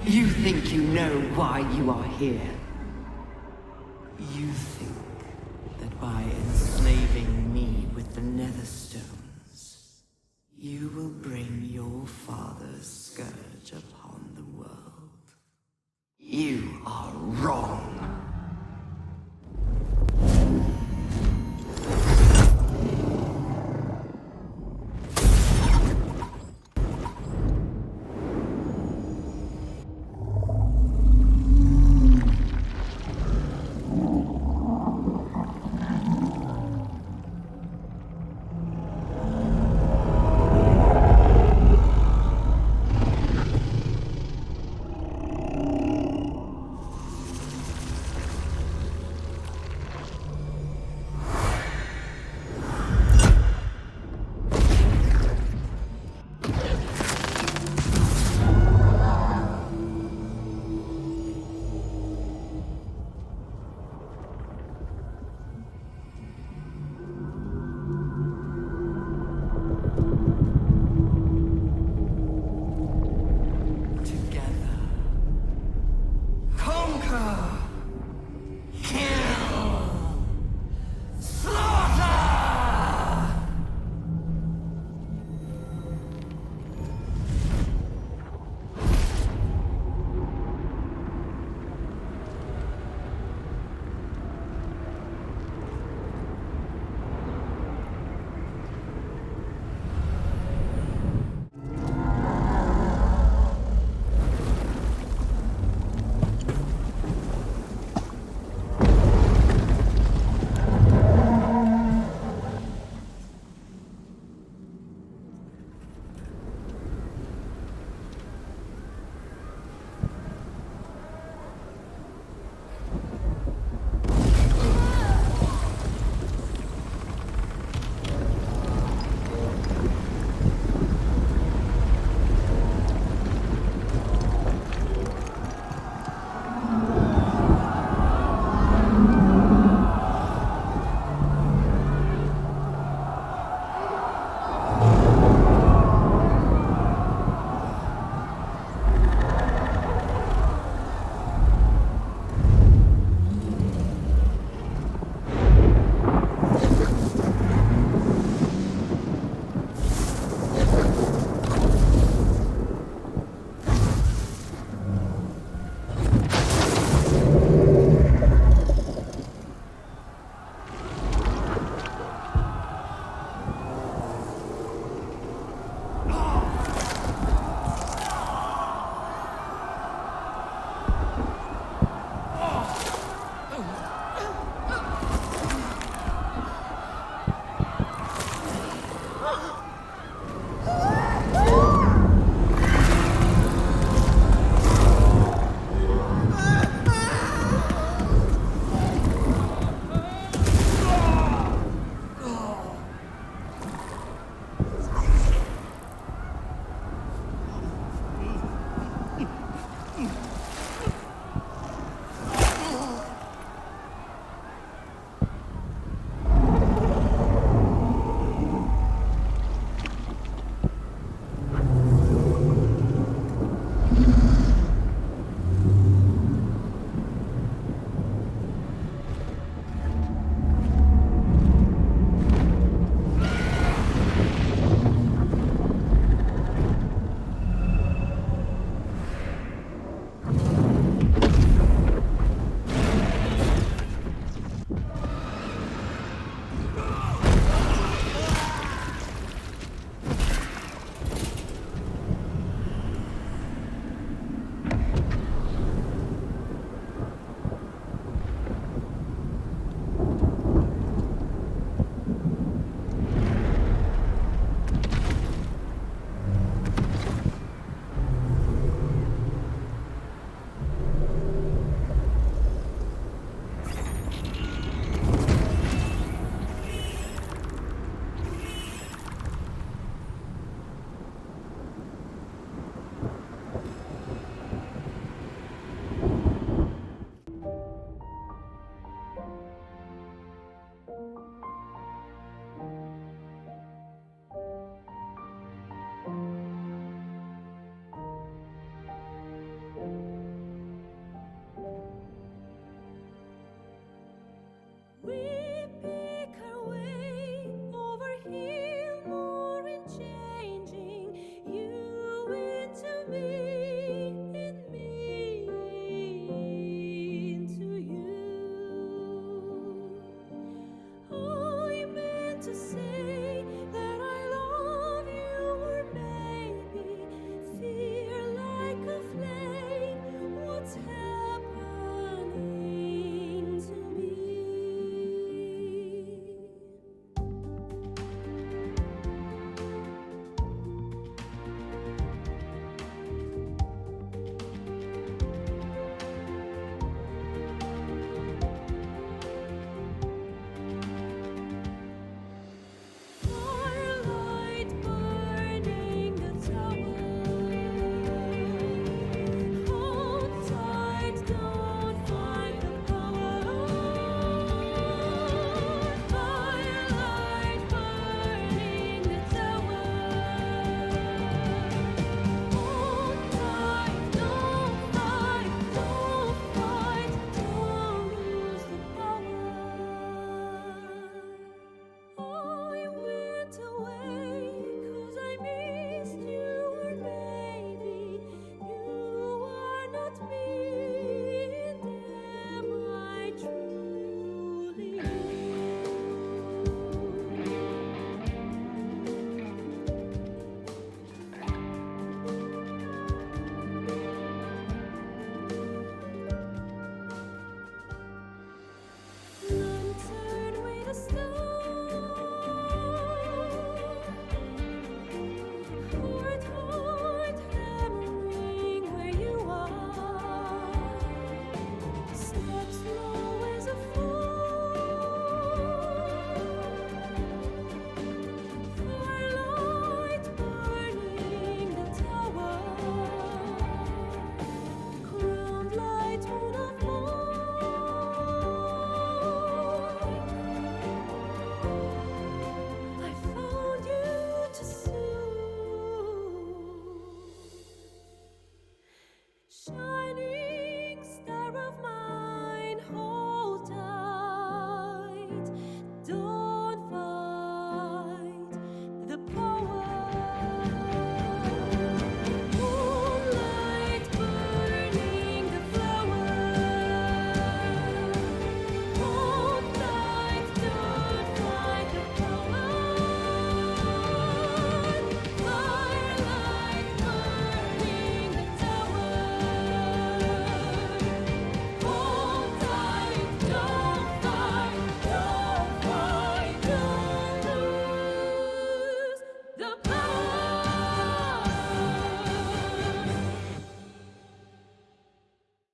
You think you know why you are here?